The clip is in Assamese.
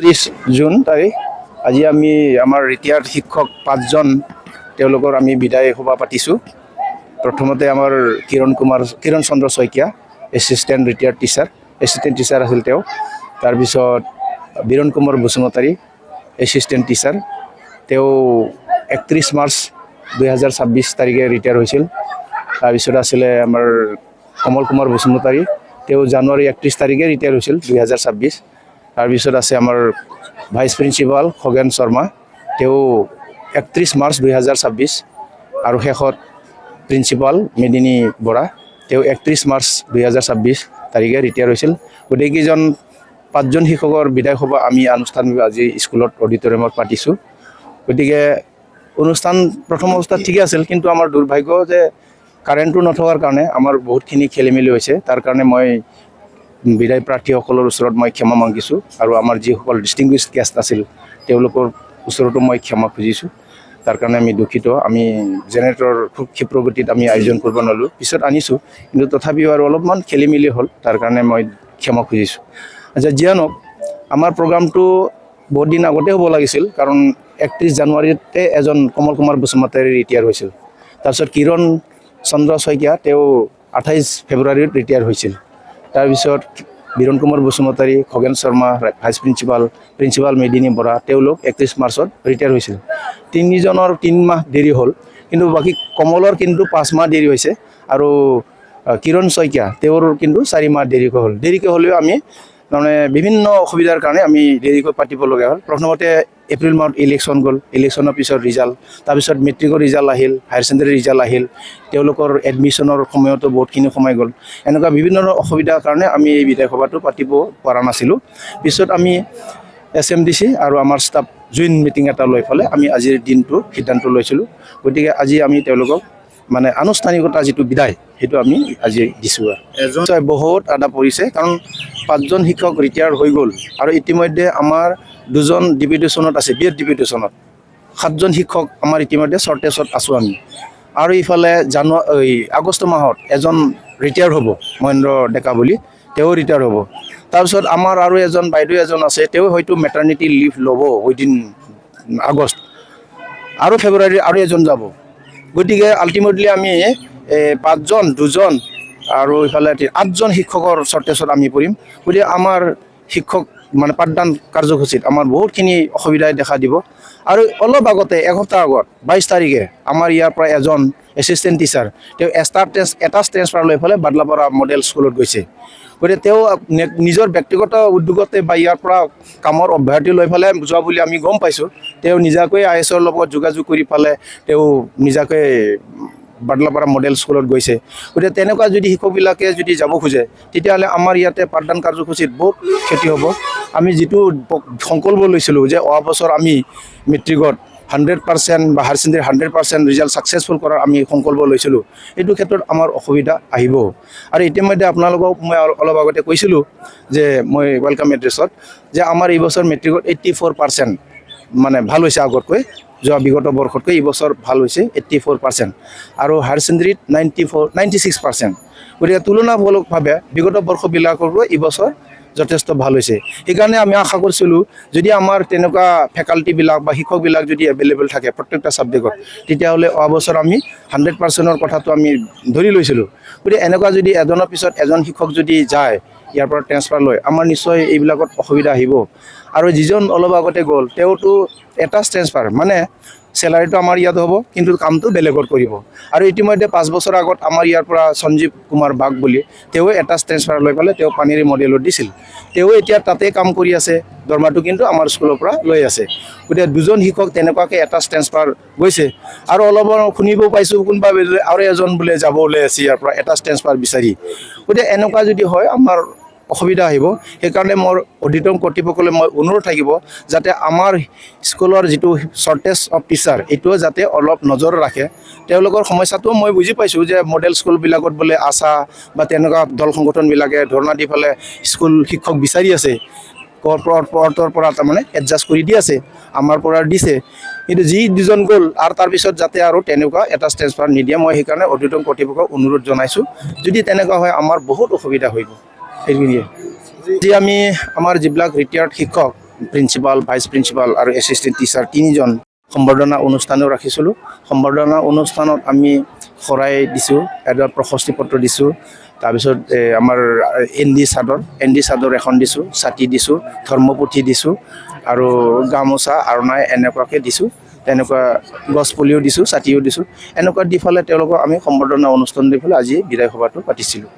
30 জুন তাৰিখ আজি আমি আমাৰ ৰিটায়াৰ্ড শিক্ষক 5 জন তেওঁলোকৰ আমি বিদায় সভা পাতিছোঁ। প্ৰথমতে আমাৰ Kiran Chandra Saikia assistant retired assistant teacher আছিল তেওঁ। তাৰপিছত বীৰণ কুমাৰ বসুমতাৰী এছিষ্টেণ্ট টিচাৰ, তেওঁ 31 মাৰ্চ 2026 তাৰিখে ৰিটায়াৰ হৈছিল। তাৰপিছত আছিলে আমাৰ কমল কুমাৰ বসুমতাৰী, তেওঁ জানুৱাৰী 31 তাৰিখে ৰিটায়াৰ হৈছিল 2026। তাৰপিছত আছে আমাৰ ভাইচ প্ৰিন্সিপাল খগেন শৰ্মা, তেওঁ 31 মাৰ্চ 2026। আৰু শেষত প্ৰিন্সিপাল মেদিনী বৰা, তেওঁ 31 মাৰ্চ 2026 তাৰিখে ৰিটায়াৰ হৈছিল। গোটেইকেইজন 5 জন শিক্ষকৰ বিদায় সভা আমি আনুষ্ঠানিকভাৱে আজি স্কুলত অডিটৰিয়ামত পাতিছোঁ। গতিকে অনুষ্ঠান প্ৰথম অৱস্থাত ঠিকে আছিল, কিন্তু আমাৰ দুৰ্ভাগ্য যে কাৰেণ্টটো নথকাৰ কাৰণে আমাৰ বহুতখিনি খেলি মেলি হৈছে। তাৰ কাৰণে মই বিদায় প্ৰাৰ্থীসকলৰ ওচৰত মই ক্ষমা মাগিছোঁ, আৰু আমাৰ যিসকল ডিষ্টিংগুইছ গেষ্ট আছিল তেওঁলোকৰ ওচৰতো মই ক্ষমা খুজিছোঁ। তাৰ কাৰণে আমি দুখিত। আমি জেনেৰেটৰ খুব ক্ষিপ্ৰ গতিত আমি আয়োজন কৰিব নোৱাৰিলোঁ, পিছত আনিছোঁ, কিন্তু তথাপিও আৰু অলপমান খেলি মেলি হ'ল, তাৰ কাৰণে মই ক্ষমা খুজিছোঁ। আচ্ছা, যিয়ে নহওক আমাৰ প্ৰগ্ৰামটো বহুত দিন আগতে হ'ব লাগিছিল, কাৰণ 31 জানুৱাৰীতে এজন কমল কুমাৰ বসুমতাৰী ৰিটায়াৰ হৈছিল। তাৰপিছত কিৰণ চন্দ্ৰ শইকীয়া, তেওঁ 28 ফেব্ৰুৱাৰীত ৰিটায়াৰ হৈছিল। তাৰপিছত বীৰণ কুমাৰ বসুমতাৰী, খগেন শৰ্মা ভাইচ প্ৰিন্সিপাল মেদিনী বৰা, তেওঁলোক 31 মাৰ্চত ৰিটায়াৰ হৈছিল। তিনিজনৰ 3 মাহ দেৰি হ'ল, কিন্তু বাকী কমলৰ কিন্তু 5 মাহ দেৰি হৈছে, আৰু কিৰণ শইকীয়া তেওঁৰ কিন্তু 4 মাহ দেৰিকৈ হ'ল। দেৰিকৈ হ'লেও আমি তাৰমানে বিভিন্ন অসুবিধাৰ কাৰণে আমি দেৰিকৈ পাতিবলগীয়া হ'ল। প্ৰথমতে এপ্ৰিল মাহত ইলেকশ্যন গ'ল, ইলেকশ্যনৰ পিছত ৰিজাল্ট, তাৰপিছত মেট্ৰিকৰ ৰিজাল্ট আহিল, হায়াৰ ছেকেণ্ডেৰী ৰিজাল্ট আহিল, তেওঁলোকৰ এডমিশ্যনৰ সময়তো বহুতখিনি সময় গ'ল। এনেকুৱা বিভিন্ন অসুবিধাৰ কাৰণে আমি এই বিদায় সভাটো পাতিব পৰা নাছিলোঁ। পিছত আমি SMDC আৰু আমাৰ ষ্টাফ জইণ্ট মিটিং এটা লৈ পেলাই আমি আজিৰ দিনটো সিদ্ধান্ত লৈছিলোঁ। গতিকে আজি আমি তেওঁলোকক মানে আনুষ্ঠানিকতা যিটো বিদায়, সেইটো আমি আজি দিছোঁ। এজন বহুত আদা পৰিছে, কাৰণ 5 জন শিক্ষক ৰিটায়াৰ হৈ গ'ল, আৰু ইতিমধ্যে আমাৰ 2 জন ডিপুটেশ্যনত আছে, বিএড ডিপুটেশ্যনত 7 জন শিক্ষক আমাৰ ইতিমধ্যে শ্বৰ্টেজত আছোঁ আমি। আৰু ইফালে আগষ্ট মাহত এজন ৰিটায়াৰ হ'ব, মহেন্দ্ৰ ডেকা বুলি, তেওঁ ৰিটায়াৰ হ'ব। তাৰপিছত আমাৰ আৰু এজন বাইদেউ এজন আছে, তেওঁ হয়তো মেটাৰ্নিটি লিভ ল'ব উইদিন আগষ্ট, আৰু ফেব্ৰুৱাৰী আৰু এজন যাব। গতিকে আল্টিমেটলি আমি 5 জন 2 জন আৰু ইফালে 8 জন শিক্ষকৰ শ্বৰ্টেজত আমি পৰিম। গতিকে আমাৰ শিক্ষক মানে পাঠদান কাৰ্যসূচীত আমাৰ বহুতখিনি অসুবিধাই দেখা দিব। আৰু অলপ আগতে এসপ্তাহ আগত 22 তাৰিখে আমাৰ ইয়াৰ পৰা এজন এছিষ্টেণ্ট টিচাৰ, তেওঁ এটা ট্ৰেন্সফাৰ লৈ পেলাই বাদলাপাৰা মডেল স্কুলত গৈছে। গতিকে তেওঁ নিজৰ ব্যক্তিগত উদ্যোগতে বা ইয়াৰ পৰা কামৰ অব্যাহতি লৈ পেলাই যোৱা বুলি আমি গম পাইছোঁ। তেওঁ নিজাকৈ IS-ৰ লগত যোগাযোগ কৰি পেলাই তেওঁ নিজাকৈ বাদলাপাৰা মডেল স্কুলত গৈছে। গতিকে তেনেকুৱা যদি শিক্ষকবিলাকে যদি যাব খোজে, তেতিয়াহ'লে আমাৰ ইয়াতে পাঠদান কাৰ্যসূচীত বহুত ক্ষতি হ'ব। আমি যিটো সংকল্প লৈছিলোঁ যে অহা বছৰ আমি মেট্ৰিকত 100% বা হায়াৰ ছেকেণ্ডেৰী 100% ৰিজাল্ট ছাকচেছফুল কৰাৰ আমি সংকল্প লৈছিলোঁ, এইটো ক্ষেত্ৰত আমাৰ অসুবিধা আহিব। আৰু ইতিমধ্যে আপোনালোকক মই অলপ আগতে কৈছিলোঁ যে মই ৱেলকাম এড্ৰেছত, যে আমাৰ এইবছৰ মেট্ৰিকত 84% মানে ভাল হৈছে আগতকৈ, যোৱা বিগত বৰ্ষতকৈ এইবছৰ ভাল হৈছে 84%, আৰু হায়াৰ ছেকেণ্ডেৰীত 96%। গতিকে তুলনামূলকভাৱে বিগত বৰ্ষবিলাকৰপৰা এইবছৰ যথেষ্ট ভাল হৈছে। সেইকাৰণে আমি আশা কৰিছিলোঁ যদি আমাৰ তেনেকুৱা ফেকাল্টিবিলাক বা শিক্ষকবিলাক যদি এভেইলেবল থাকে প্ৰত্যেকটা ছাবজেক্টত, তেতিয়াহ'লে অহা বছৰ আমি 100%ৰ কথাটো আমি ধৰি লৈছিলোঁ। গতিকে এনেকুৱা যদি এজনৰ পিছত এজন শিক্ষক যদি যায় ইয়াৰ পৰা ট্ৰেন্সফাৰ লৈ, আমাৰ নিশ্চয় এইবিলাকত অসুবিধা আহিব। আৰু যিজন অলপ আগতে গ'ল তেওঁতো এটা ট্ৰেন্সফাৰ, মানে চেলাৰীটো আমাৰ ইয়াত হ'ব, কিন্তু কামটো বেলেগত কৰিব। আৰু ইতিমধ্যে 5 বছৰ আগত আমাৰ ইয়াৰ পৰা সঞ্জীৱ কুমাৰ বাগ বুলি, তেওঁ এটা ট্ৰেন্সফাৰ লৈ পেলাই তেওঁ পানেৰী মডেলত দিছিল। তেওঁ এতিয়া তাতে কাম কৰি আছে, দৰমহাটো কিন্তু আমাৰ স্কুলৰ পৰা লৈ আছে। গতিকে 2 জন শিক্ষক তেনেকুৱাকৈ এটা ট্ৰেন্সফাৰ গৈছে। আৰু অলপ শুনিব পাইছোঁ কোনোবা আৰু এজন বোলে যাব ওলাই আছে ইয়াৰ পৰা এটা ট্ৰেন্সফাৰ বিচাৰি। গতিকে এনেকুৱা যদি হয় আমাৰ অসুবিধা আহিব। সেইকাৰণে মোৰ অডিটৰিয়াম কৰ্তৃপক্ষলৈ মই অনুৰোধ থাকিব যাতে আমাৰ স্কুলৰ যিটো শ্বৰ্টেজ অফ টিচাৰ, এইটোও যাতে অলপ নজৰ ৰাখে। তেওঁলোকৰ সমস্যাটো মই বুজি পাইছোঁ যে মডেল স্কুলবিলাকত বোলে আশা বা তেনেকুৱা দল সংগঠনবিলাকে ধৰ্ণা দি পেলাই স্কুল শিক্ষক বিচাৰি আছে, পৰ্টৰ পৰা তাৰমানে এডজাষ্ট কৰি দি আছে, আমাৰ পৰা দিছে। কিন্তু যি 2 জন গ'ল আৰু তাৰপিছত যাতে আৰু তেনেকুৱা এটা ট্ৰেন্সফাৰ নিদিয়ে, মই সেইকাৰণে অডিটৰিয়াম কৰ্তৃপক্ষক অনুৰোধ জনাইছোঁ। যদি তেনেকুৱা হয় আমাৰ বহুত অসুবিধা হৈ গ'ল। সেইখিনিয়ে যি আমি আমাৰ যিবিলাক ৰিটায়াৰ্ড শিক্ষক প্ৰিন্সিপাল ভাইচ প্ৰিন্সিপাল আৰু এছিষ্টেণ্ট টিচাৰ 3জন সম্বৰ্ধনা অনুষ্ঠানো ৰাখিছিলোঁ। সম্বৰ্ধনা অনুষ্ঠানত আমি শৰাই দিছোঁ, এটা প্ৰশস্তি পত্ৰ দিছোঁ। তাৰপিছত আমাৰ এন ডি চাদৰ এখন দিছোঁ, ছাতি দিছোঁ, ধৰ্মপুথি দিছোঁ আৰু গামোচা আৰণাই এনেকুৱাকৈ দিছোঁ। তেনেকুৱা গছপুলিও দিছোঁ, ছাতিও দিছোঁ। এনেকুৱা দি পেলাই তেওঁলোকক আমি সম্বৰ্ধনা অনুষ্ঠান দি পেলাই আজি বিদায় সভাটো পাতিছিলোঁ।